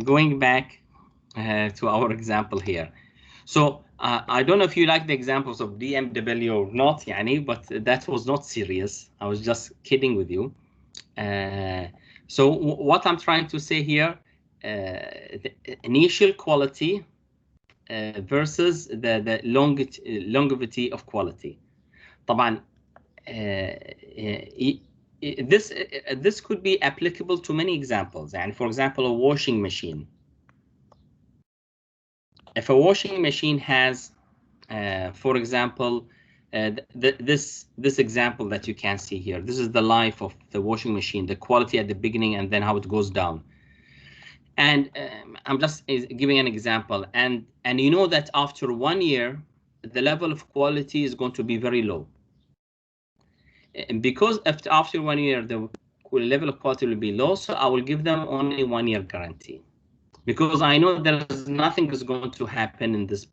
going back to our example here. So I don't know if you like the examples of DMW or not, Yani, but that was not serious. I was just kidding with you. So what I'm trying to say here, the initial quality versus the longevity of quality. طبعا this could be applicable to many examples. And for example, a washing machine. If a washing machine has, for example, this example that you can see here, this is the life of the washing machine, the quality at the beginning and then how it goes down. And I'm just giving an example. And you know that after 1 year, the level of quality is going to be very low. And because after 1 year, the level of quality will be low, so I will give them only 1 year guarantee. Because I know there's nothing is going to happen in this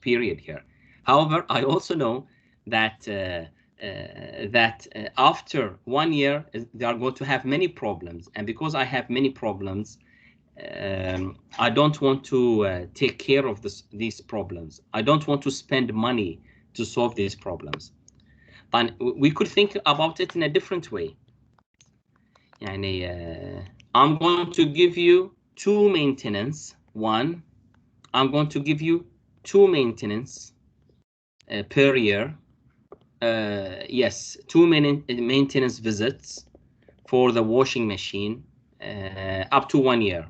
period here. However, I also know that after 1 year, they are going to have many problems. And because I have many problems, I don't want to take care of these problems. I don't want to spend money to solve these problems. But we could think about it in a different way. I'm going to give you 2 maintenance. 1, I'm going to give you 2 maintenance per year. Yes, 2 maintenance visits for the washing machine up to 1 year.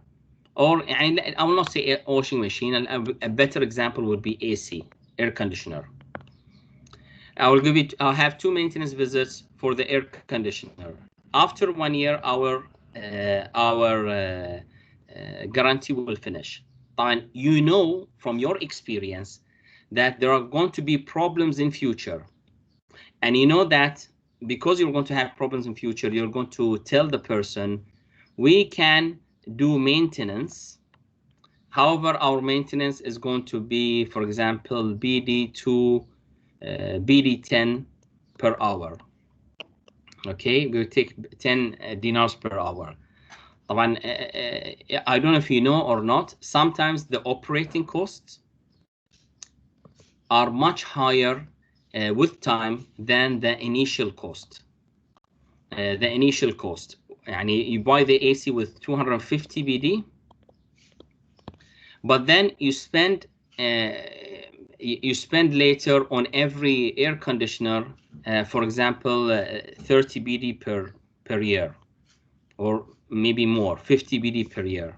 Or I will not say washing machine. A better example would be AC, air conditioner. I'll have 2 maintenance visits for the air conditioner. After 1 year, our guarantee will finish. And you know from your experience that there are going to be problems in future. And you know that because you're going to have problems in future, you're going to tell the person, we can do maintenance. However, our maintenance is going to be, for example, BD2, BD10 per hour. Okay, we'll take 10 dinars per hour. I don't know if you know or not, sometimes the operating costs are much higher with time than the initial cost. The initial cost. You buy the AC with 250 BD, but then you spend later on every air conditioner, for example, 30 BD per year, or maybe more, 50 BD per year.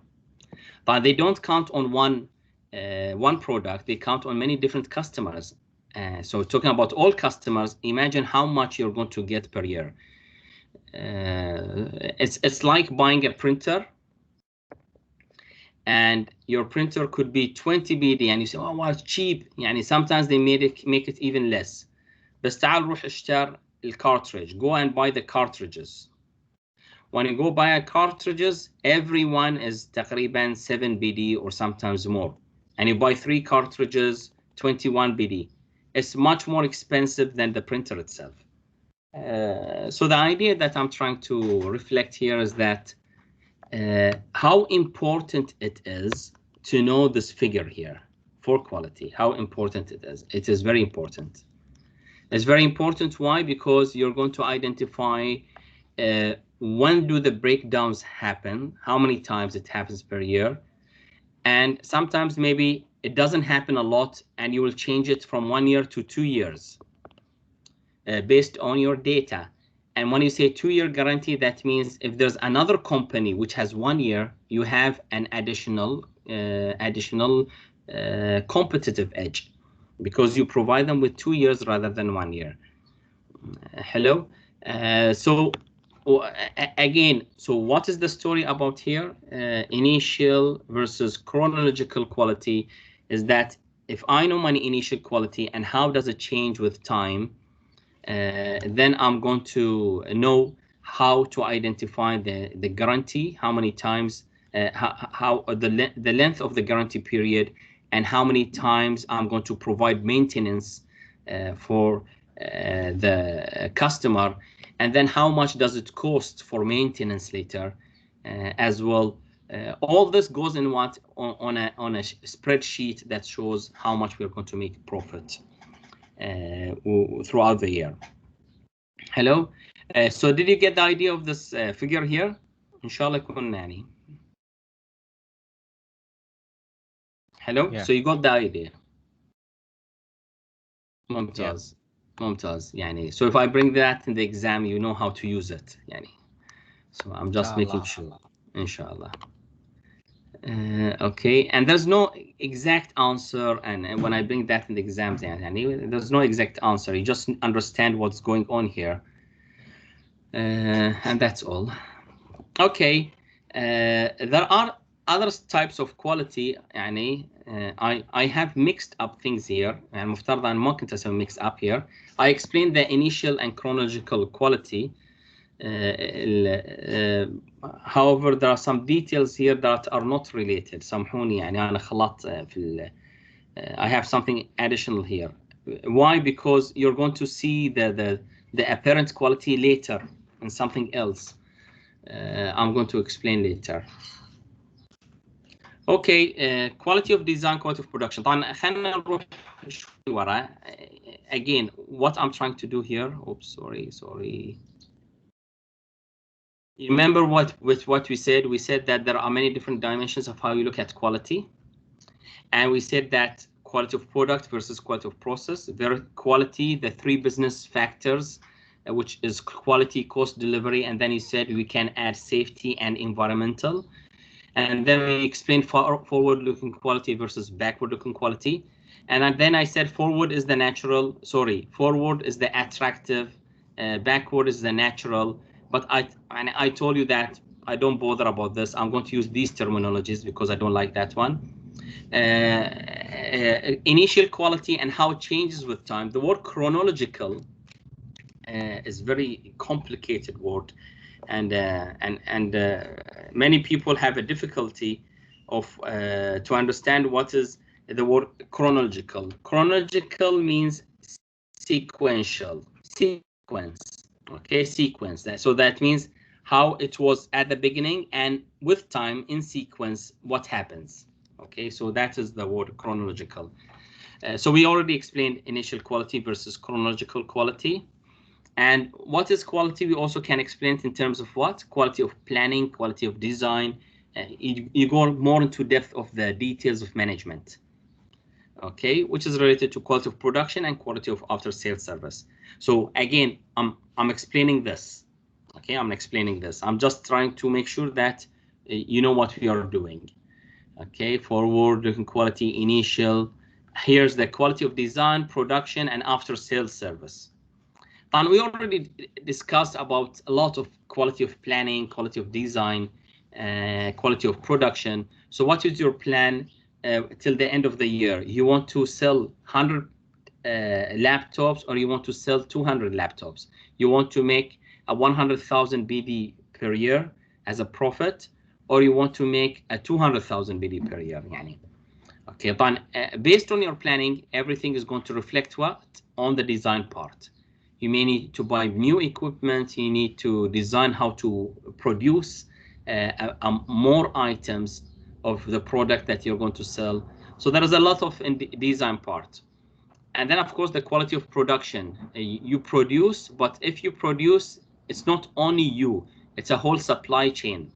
But they don't count on one product, they count on many different customers. So talking about all customers, imagine how much you're going to get per year. It's like buying a printer, and your printer could be 20 BD, and you say, oh, well, it's cheap. Sometimes they make it even less. بس تعال روح اشتر الcartridge. Go and buy the cartridges. When you go buy a cartridges, every one is تقريبا 7 BD or sometimes more. And you buy 3 cartridges, 21 BD. It's much more expensive than the printer itself. So the idea that I'm trying to reflect here is that how important it is to know this figure here for quality, how important it is. It is very important. It's very important. Why? Because you're going to identify when do the breakdowns happen, how many times it happens per year. And sometimes maybe it doesn't happen a lot, and you will change it from 1 year to 2 years based on your data. And when you say 2-year guarantee, that means if there's another company which has 1 year, you have an additional competitive edge because you provide them with 2 years rather than 1 year. Hello. So again, so what is the story about here? Initial versus chronological quality is that if I know my initial quality and how does it change with time, then I'm going to know how to identify the guarantee, how many times, how the length of the guarantee period, and how many times I'm going to provide maintenance for the customer, and then how much does it cost for maintenance later as well All this goes in what on a spreadsheet that shows how much we're going to make profit throughout the year. Hello. So did you get the idea of this figure here? Inshallah يكون يعني. Hello. Yeah. So you got the idea. ممتاز. Yeah. ممتاز. يعني. So if I bring that in the exam, you know how to use it. يعني. So I'm just making sure. Inshallah. Okay, and there's no exact answer, and when I bring that in the exams, there's no exact answer. You just understand what's going on here, and that's all. Okay, there are other types of quality. I have mixed up things here, and مفترض أن ما كنت أسوي mix up here. I explained the initial and chronological quality. However, there are some details here that are not related. سامحوني يعني أنا خلطت في I have something additional here. Why? Because you're going to see the apparent quality later in something else. I'm going to explain later. Okay, quality of design, quality of production. طبعا خلينا نروح شوي ورا. Again, what I'm trying to do here. Oops, sorry. You remember what we said? We said that there are many different dimensions of how you look at quality, and we said that quality of product versus quality of process. Quality, the three business factors, which is quality, cost, delivery, and then you said we can add safety and environmental, and then we explained forward-looking quality versus backward-looking quality, and then I said forward is the natural. Forward is the attractive, backward is the natural. But I told you that I don't bother about this. I'm going to use these terminologies because I don't like that one. Initial quality and how it changes with time. The word chronological is very complicated word, and many people have a difficulty of to understand what is the word chronological. Chronological means sequential, sequence. Okay, sequence. So that means how it was at the beginning and with time in sequence what happens. Okay, so that is the word chronological. So we already explained initial quality versus chronological quality. And what is quality? We also can explain it in terms of what? Quality of planning, quality of design. You go more into depth of the details of management. Okay, which is related to quality of production and quality of after sales service. So again, I'm explaining this. Okay, I'm explaining this. I'm just trying to make sure that you know what we are doing. Okay, forward-looking quality, initial. Here's the quality of design, production, and after sales service. And we already discussed about a lot of quality of planning, quality of design, quality of production. So what is your plan till the end of the year? You want to sell 100 laptops, or you want to sell 200 laptops? You want to make a 100,000 BD per year as a profit, or you want to make a 200,000 BD per year? يعني. Okay, but based on your planning, everything is going to reflect what? On the design part. You may need to buy new equipment. You need to design how to produce more items of the product that you're going to sell. So there is a lot of in the design part. And then, of course, the quality of production. You produce, but if you produce, it's not only you. It's a whole supply chain.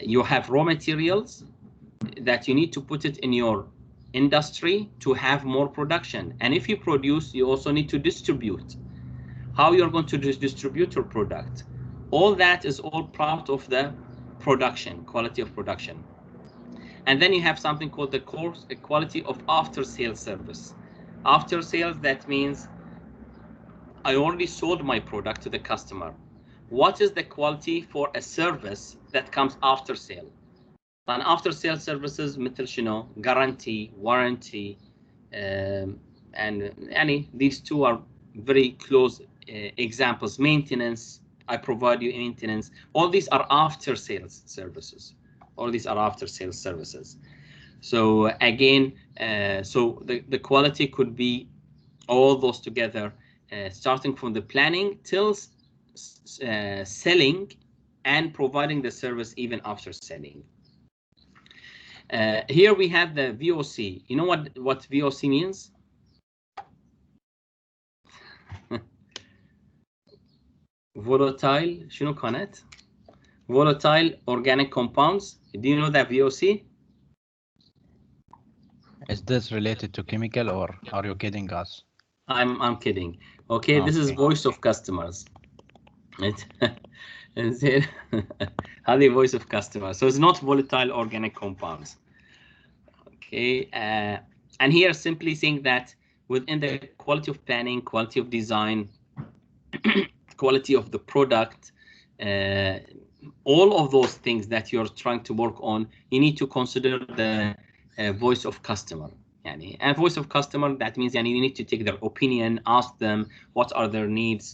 You have raw materials that you need to put it in your industry to have more production. And if you produce, you also need to distribute. How you're going to distribute your product. All that is all part of the production, quality of production. And then you have something called the quality of after sales service. After sales, that means I already sold my product to the customer. What is the quality for a service that comes after sale? And after sales services, مثل شنو? Guarantee, warranty, and these two are very close examples. Maintenance, I provide you maintenance. All these are after sales services. All these are after sales services. So again, so the quality could be all those together, starting from the planning till selling and providing the service even after selling. Here we have the VOC. You know what VOC means? Volatile, شنو كانت? Volatile organic compounds. Do you know that VOC? Is this related to chemical or are you kidding us? I'm kidding. Okay, this is voice of customers. هذه voice of customers. So it's not volatile organic compounds. Okay, and here simply saying that within the quality of planning, quality of design, quality of the product, all of those things that you're trying to work on, you need to consider the voice of customer. And voice of customer, that means you need to take their opinion, ask them what are their needs,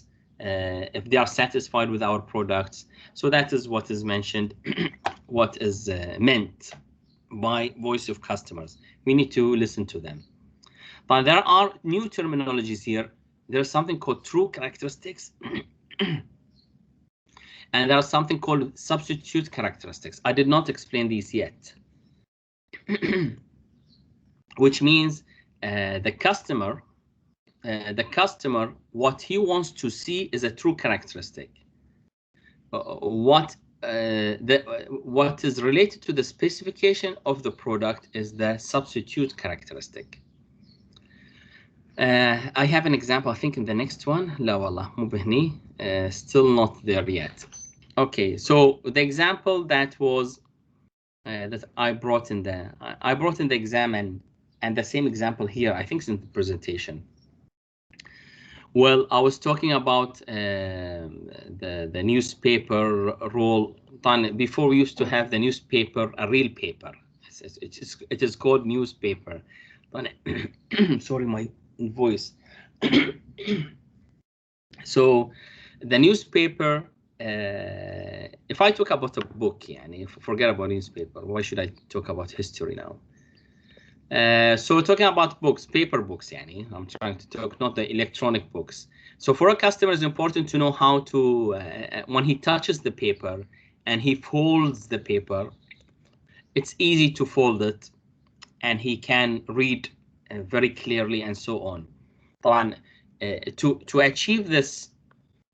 if they are satisfied with our products. So that is what is mentioned, what is meant by voice of customers. We need to listen to them. But there are new terminologies here. There's something called true characteristics. And there's something called substitute characteristics. I did not explain these yet. Which means the customer, what he wants to see is a true characteristic. What is related to the specification of the product is the substitute characteristic. I have an example, I think in the next one. لا والله مو بهني. Still not there yet. Okay, so the example that was that I brought in the exam and the same example here, I think it's in the presentation. Well, I was talking about the newspaper role. Before we used to have the newspaper, a real paper. It is called newspaper. Sorry, my voice. So the newspaper, if I talk about a book, forget about newspaper, why should I talk about history now? So talking about books, paper books, I'm trying to talk, not the electronic books. So for a customer, it's important to know how to, when he touches the paper and he folds the paper, it's easy to fold it and he can read very clearly and so on. To achieve this,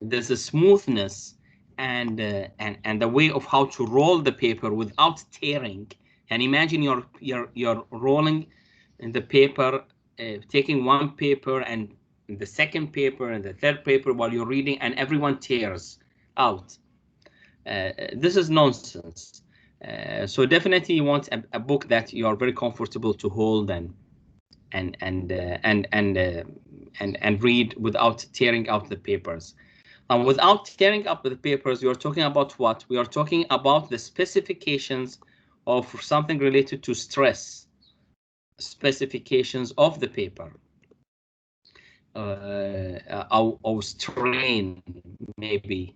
there's a smoothness and the way of how to roll the paper without tearing. And imagine you're rolling in the paper, taking one paper and the second paper and the third paper while you're reading, and everyone tears out. This is nonsense. So definitely you want a book that you are very comfortable to hold and read without tearing out the papers. Without tearing up the papers, you're talking about what? We are talking about the specifications of something related to stress, specifications of the paper, or strain, maybe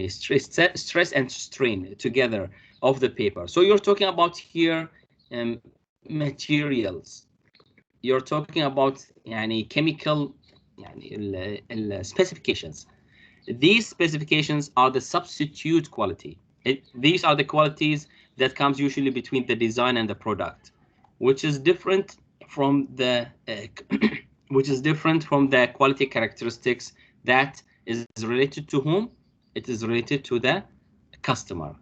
stress and strain together of the paper. So you're talking about here materials. You're talking about chemical specifications. These specifications are the substitute quality. These are the qualities that comes usually between the design and the product, which is different from the quality characteristics that is related to whom? It is related to the customer,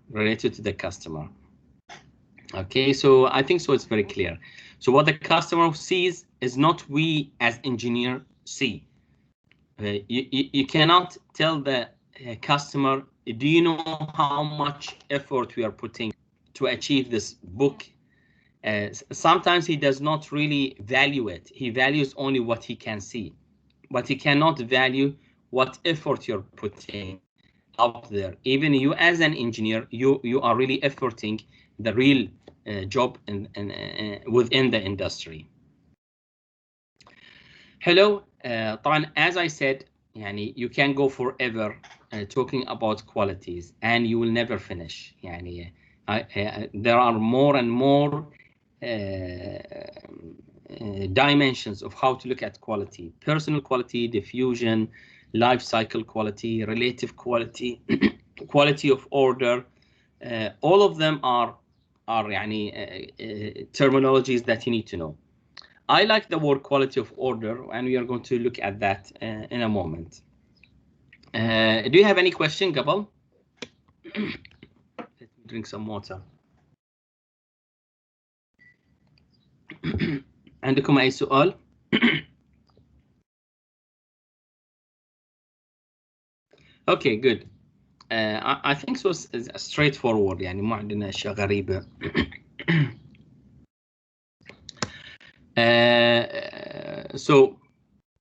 Okay, so I think so it's very clear. So what the customer sees is not we as engineer see. You cannot tell the customer, do you know how much effort we are putting to achieve this book? Sometimes he does not really value it. He values only what he can see, but he cannot value what effort you're putting out there. Even you as an engineer, you are really efforting the real job within the industry. Hello, as I said, you can go forever talking about qualities and you will never finish. There are more and more dimensions of how to look at quality: personal quality, diffusion, life cycle quality, relative quality, quality of order. All of them are يعني, terminologies that you need to know. I like the word quality of order, and we are going to look at that in a moment. Do you have any question, Gabal? Let me drink some water. عندكم أي سؤال؟ Okay, good. I think so straightforward, يعني ما عندنا أشياء غريبة. So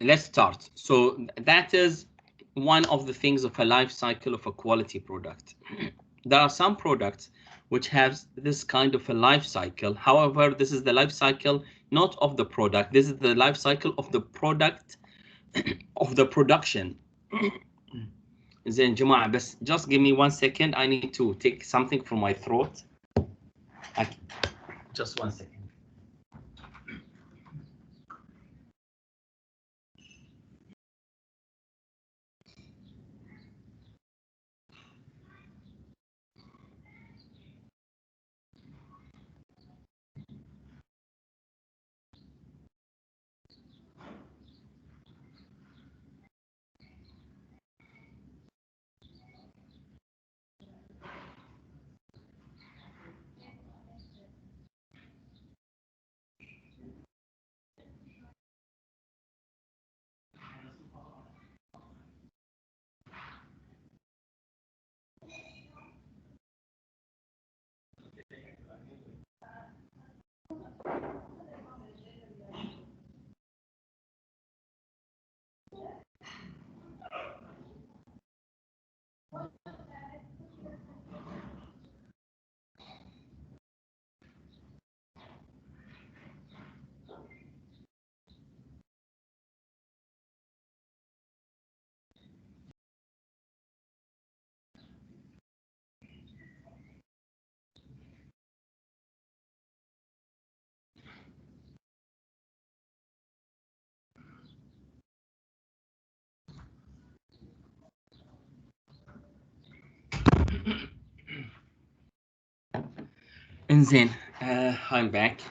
let's start. So that is one of the things of a life cycle of a quality product. There are some products which have this kind of a life cycle. However, this is the life cycle not of the product. This is the life cycle of the product of the production. زين جماعة بس just give me 1 second. I need to take something from my throat. Just 1 second. Insane. I'm back.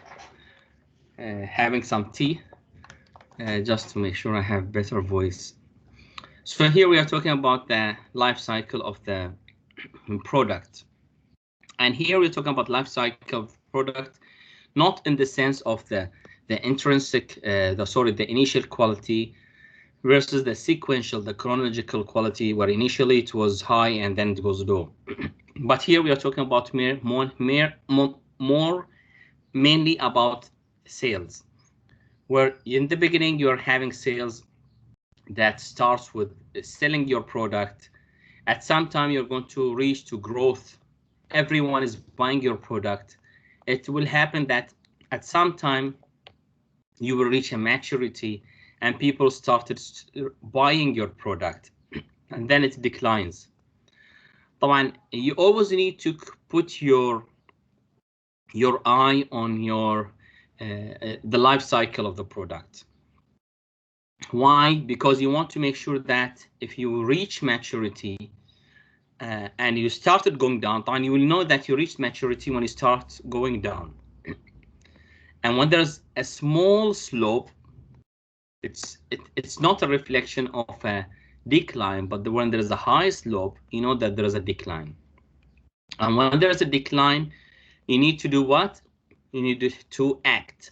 Having some tea, just to make sure I have better voice. So here we are talking about the life cycle of the product. And here we're talking about life cycle of product, not in the sense of the intrinsic, the initial quality versus the sequential, the chronological quality, where initially it was high and then it goes low. But here we are talking about more mainly about sales, where in the beginning you're having sales that starts with selling your product. At some time you're going to reach to growth. Everyone is buying your product. It will happen that at some time you will reach a maturity and people started buying your product, and then it declines. طبعا you always need to put your eye on your the life cycle of the product. Why? Because you want to make sure that if you reach maturity and you started going down, you will know that you reached maturity when you start going down. And when there's a small slope, it's not a reflection of a decline, but when there is a high slope, you know that there is a decline. And when there's a decline, you need to do what? You need to act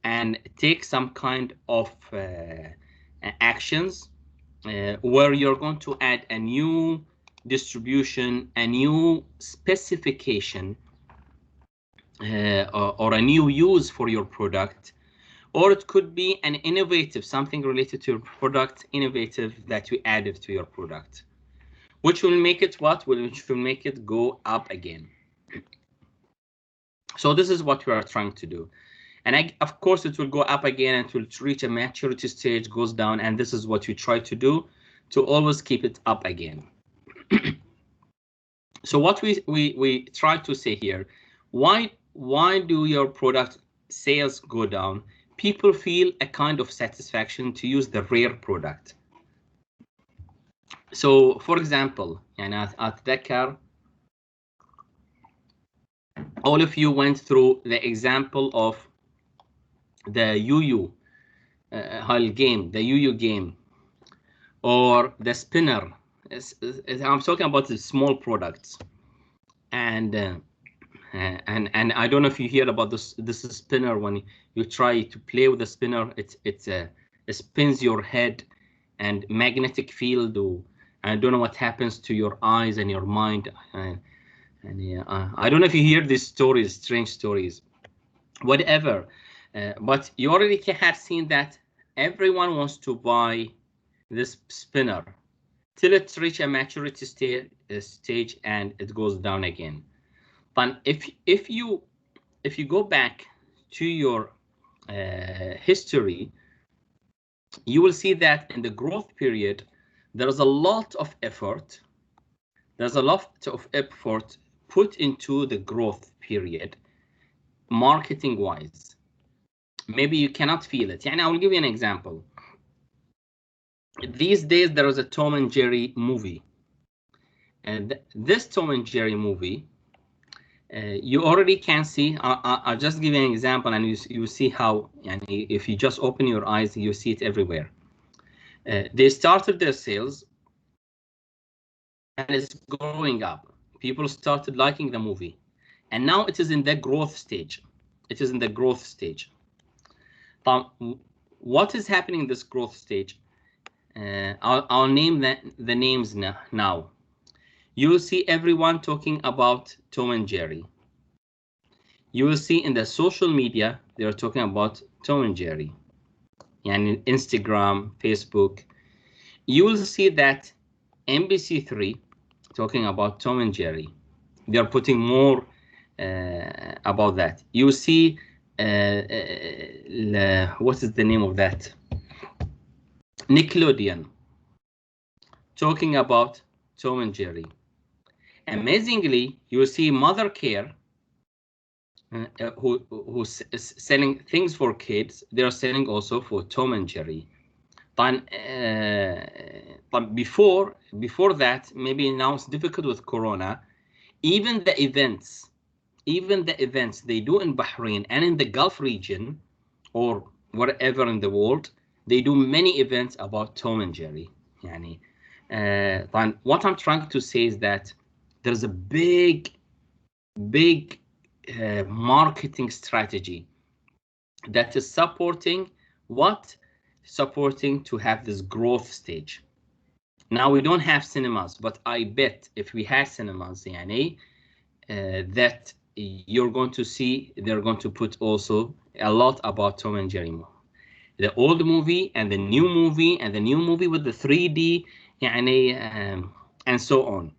and take some kind of actions where you're going to add a new distribution, a new specification, or a new use for your product, or it could be an innovative, something related to your product, innovative that you added to your product, which will make it what? Which will make it go up again. So this is what we are trying to do. And of course, it will go up again and it will reach a maturity stage, goes down, and this is what you try to do to always keep it up again. So what we try to say here, why do your product sales go down? People feel a kind of satisfaction to use the rare product. So for example يعني أتذكر all of you went through the example of the UU game, the UU game, or the spinner. I'm talking about the small products, and I don't know if you hear about this spinner. When you try to play with the spinner, it spins your head and magnetic field. I don't know what happens to your eyes and your mind. I don't know if you hear these stories, strange stories, whatever. But you already have seen that everyone wants to buy this spinner till it reaches a maturity stage and it goes down again. But if you go back to your history, you will see that in the growth period, there's a lot of effort. There's a lot of effort put into the growth period, marketing-wise. Maybe you cannot feel it. I will give you an example. These days, there is a Tom and Jerry movie. And this Tom and Jerry movie, you already can see, I'll just give you an example, and you see how, if you just open your eyes, you see it everywhere. They started their sales, and it's growing up. People started liking the movie, and now it is in the growth stage. It is in the growth stage. But what is happening in this growth stage? I'll name the names now. You will see everyone talking about Tom and Jerry. You will see in the social media, they are talking about Tom and Jerry. And Instagram, Facebook. You will see that NBC3 talking about Tom and Jerry. They are putting more about that. You see, what is the name of that? Nickelodeon talking about Tom and Jerry. Amazingly, you will see Mother Care, who's selling things for kids. They are selling also for Tom and Jerry. But before that, maybe now it's difficult with Corona. Even the events they do in Bahrain and in the Gulf region, or wherever in the world, they do many events about Tom and Jerry. What I'm trying to say is that there's a big marketing strategy that is supporting to have this growth stage. Now we don't have cinemas, but I bet if we had cinemas, that you're going to see they're going to put also a lot about Tom and Jerry, the old movie and the new movie and the new movie with the 3D, and so on.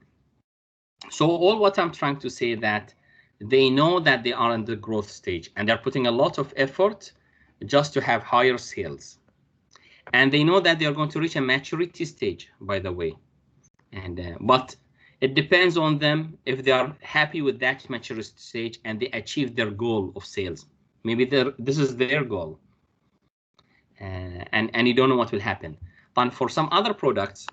So all what I'm trying to say that they know that they are in the growth stage and they're putting a lot of effort just to have higher sales. And they know that they are going to reach a maturity stage, by the way. And but it depends on them if they are happy with that maturity stage and they achieve their goal of sales. Maybe this is their goal. And you don't know what will happen. But for some other products,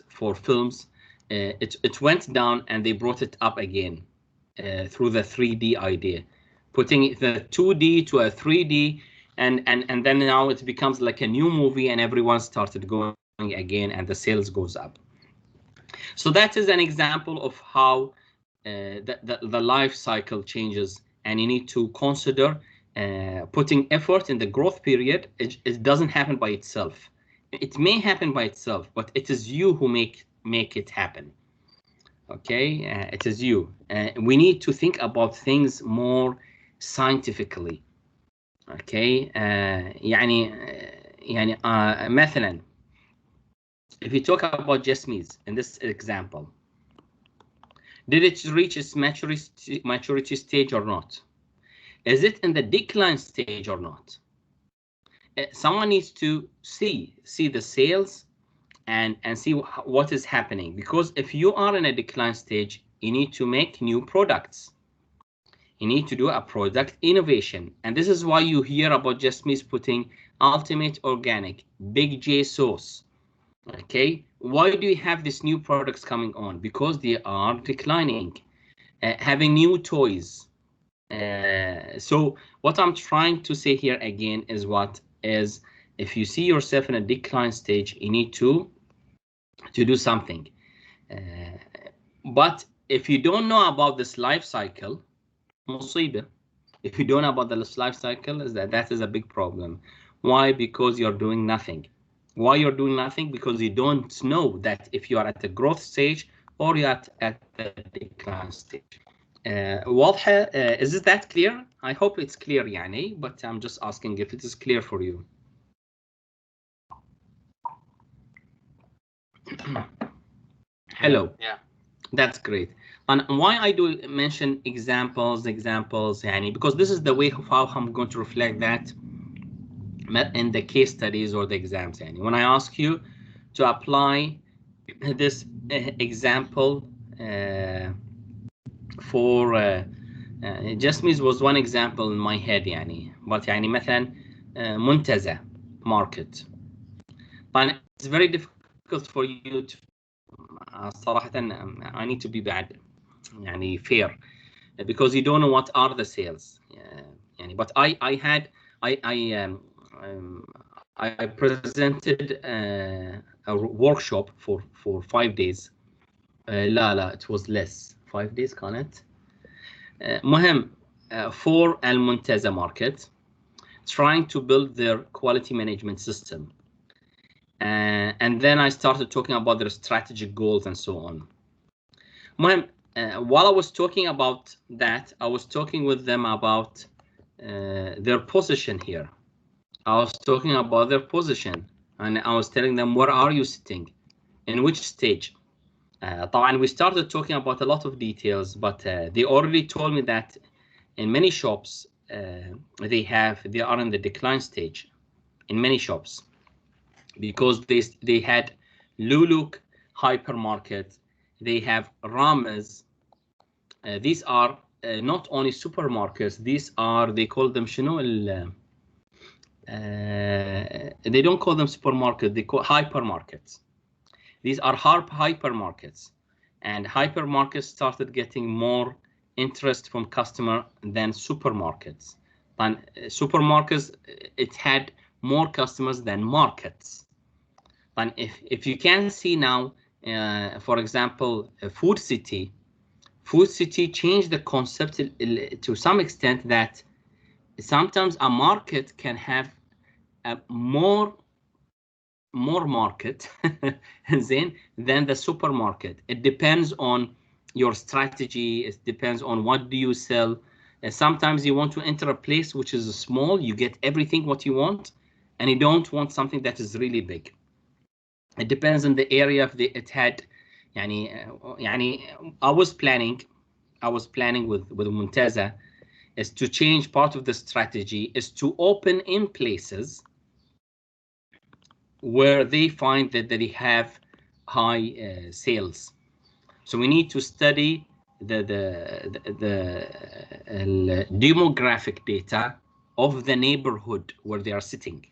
for films, it went down and they brought it up again through the 3D idea, putting the 2D to a 3D, and then now it becomes like a new movie and everyone started going again and the sales goes up. So that is an example of how the life cycle changes, and you need to consider putting effort in the growth period. It doesn't happen by itself. It may happen by itself, but it is you who make it happen. Okay, it is you. We need to think about things more scientifically. Okay, مثلا, if you talk about Jasmine in this example, did it reach its maturity stage or not? Is it in the decline stage or not? Someone needs to see the sales and see what is happening, because if you are in a decline stage, you need to make new products. You need to do a product innovation, and this is why you hear about Jasmine putting ultimate organic, big J sauce, Okay, why do you have these new products coming on? Because they are declining, having new toys. So what I'm trying to say here again is what is, if you see yourself in a decline stage, you need to do something. But if you don't know about this life cycle, مصيبة. If you don't know about this life cycle, is that is a big problem. Why? Because you're doing nothing. Why you're doing nothing? Because you don't know that if you are at the growth stage or you're at the decline stage. واضحة? Is that clear? I hope it's clear يعني, but I'm just asking if it is clear for you. Hello. Yeah. That's great. And why I do mention examples, يعني, because this is the way of how I'm going to reflect that in the case studies or the exams. يعني. When I ask you to apply this example for just means was one example in my head يعني, but يعني مثلا منتزه market. But it's very difficult for you to صراحة I need to be bad يعني fair because you don't know what are the sales يعني, but I presented a workshop for 5 days. لا it was less 5 days كانت. مهم for المنتزه market trying to build their quality management system. And then I started talking about their strategic goals and so on. While I was talking about that, I was talking with them about their position here. I was talking about their position, and I was telling them, where are you sitting? In which stage? طبعا we started talking about a lot of details, but they already told me that in many shops, they are in the decline stage in many shops because they had Luluk hypermarket, they have Rames. These are not only supermarkets, these are, they call them شنو they don't call them supermarket, they call hypermarkets. These are hypermarkets, and hypermarkets started getting more interest from customer than supermarkets. And supermarkets, it had more customers than markets. And if you can see now, for example, Food City changed the concept to some extent that sometimes a market can have a more market than the supermarket. It depends on your strategy. It depends on what do you sell. Sometimes you want to enter a place which is small, you get everything what you want, and you don't want something that is really big. It depends on the area. If it had يعني I was planning with Muntaza is to change part of the strategy, is to open in places where they find that they have high sales. So we need to study the demographic data of the neighborhood where they are sitting.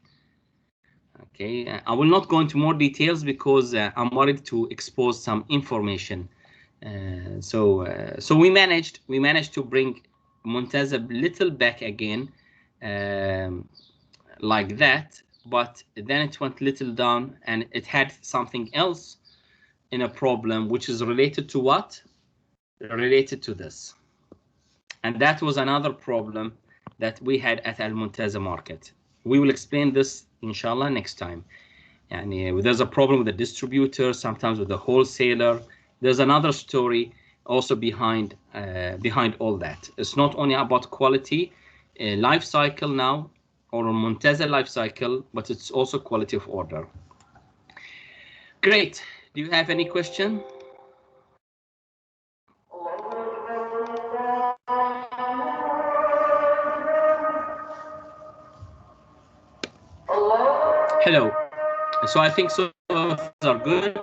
Okay, I will not go into more details because I'm worried to expose some information. So we managed to bring Muntaza a little back again, like that, but then it went little down, and it had something else in a problem which is related to what? Related to this. And that was another problem that we had at Al Muntaza market. We will explain this inshallah next time. And there's a problem with the distributor, sometimes with the wholesaler. There's another story also behind all that. It's not only about quality life cycle now, or a Muntaza life cycle, but it's also quality of order. Great. Do you have any question? Hello. So I think so are good.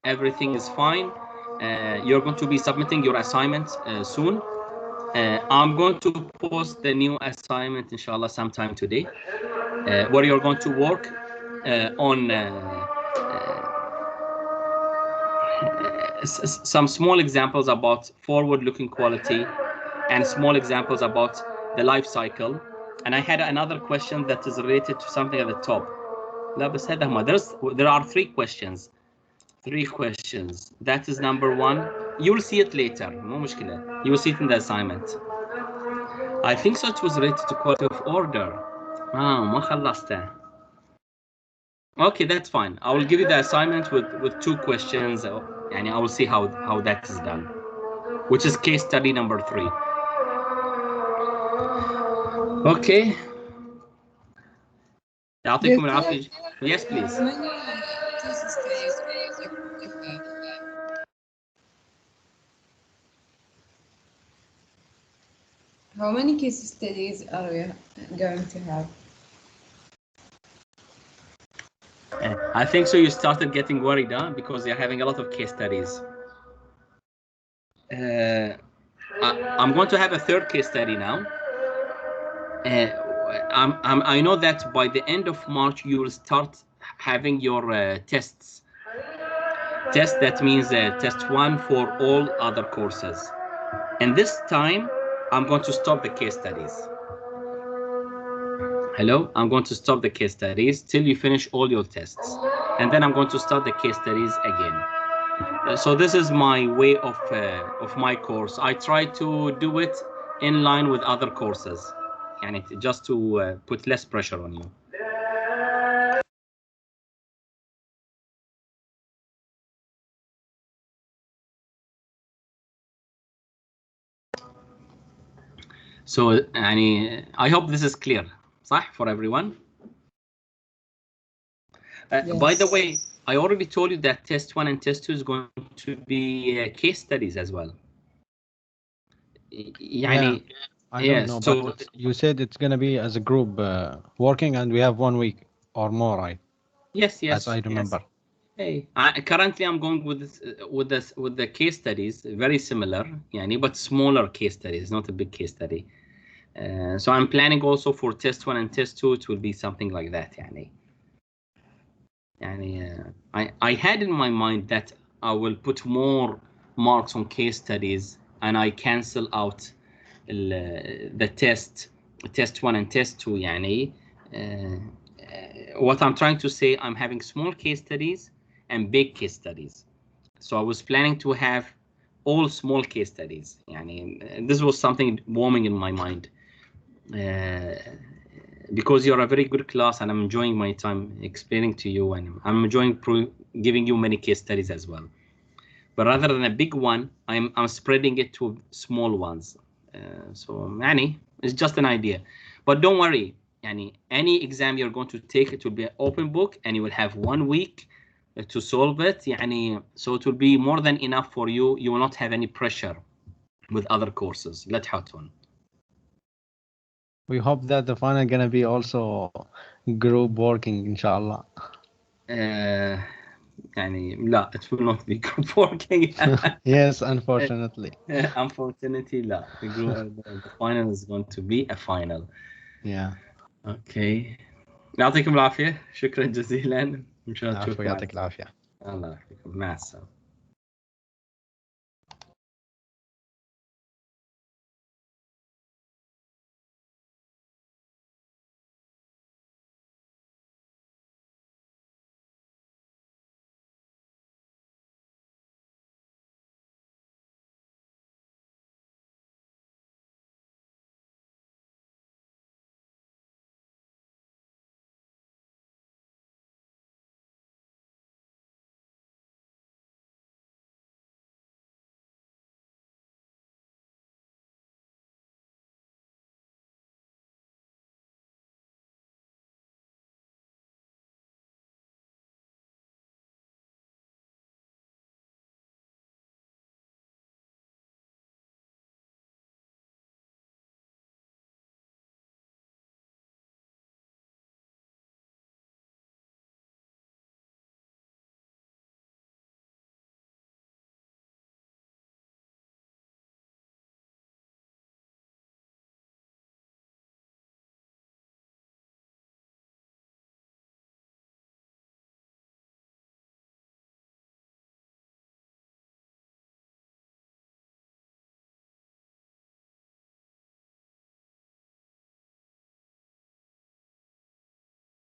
Everything is fine. You're going to be submitting your assignments soon. I'm going to post the new assignment, inshallah, sometime today, where you're going to work on some small examples about forward-looking quality and small examples about the life cycle. And I had another question that is related to something at the top. لا بس هذا هما. There are 3 questions. 3 questions. That is number 1. You will see it later. مو مشكلة. You will see it in the assignment. I think so it was related to quality of order. ما خلصته. Okay, that's fine. I will give you the assignment with 2 questions. And I will see how that is done, which is case study number 3. Okay. يعطيكم العافية. Yes, please. How many case studies are we going to have? I think so. You started getting worried, huh? Because you're having a lot of case studies. I'm going to have a 3rd case study now. I know that by the end of March you will start having your tests. Test, that means test 1 for all other courses. And this time I'm going to stop the case studies. Hello, I'm going to stop the case studies till you finish all your tests. And then I'm going to start the case studies again. So this is my way of my course. I try to do it in line with other courses, and just to put less pressure on you. So I hope this is clear, صح, for everyone. Yes. By the way, I already told you that test 1 and test 2 is going to be case studies as well. Yeah, I don't know, so, but you said it's going to be as a group working, and we have 1 week or more, right? Yes, as I remember. Yes. Hey, currently I'm going with the case studies, very similar, but smaller case studies, not a big case study. So I'm planning also for test 1 and test 2. It will be something like that. I had in my mind that I will put more marks on case studies, and I cancel out the test 1 and test 2. What I'm trying to say, I'm having small case studies and big case studies. So I was planning to have all small case studies. This was something warming in my mind. Because you're a very good class, and I'm enjoying my time explaining to you, and I'm enjoying giving you many case studies as well. But rather than a big one, I'm spreading it to small ones. So it's just an idea. But don't worry, any exam you're going to take, it will be an open book, and you will have 1 week to solve it. So it will be more than enough for you. You will not have any pressure with other courses. Let haton. We hope that the final gonna be also group working, inshallah. لا, it will not be group working. Yes, unfortunately. Unfortunately, لا. The final is going to be a final. Yeah. Okay. يعطيكم العافية. شكرا جزيلا. إن شاء الله يعطيك العافية. الله يعافيكم. مع السلامة.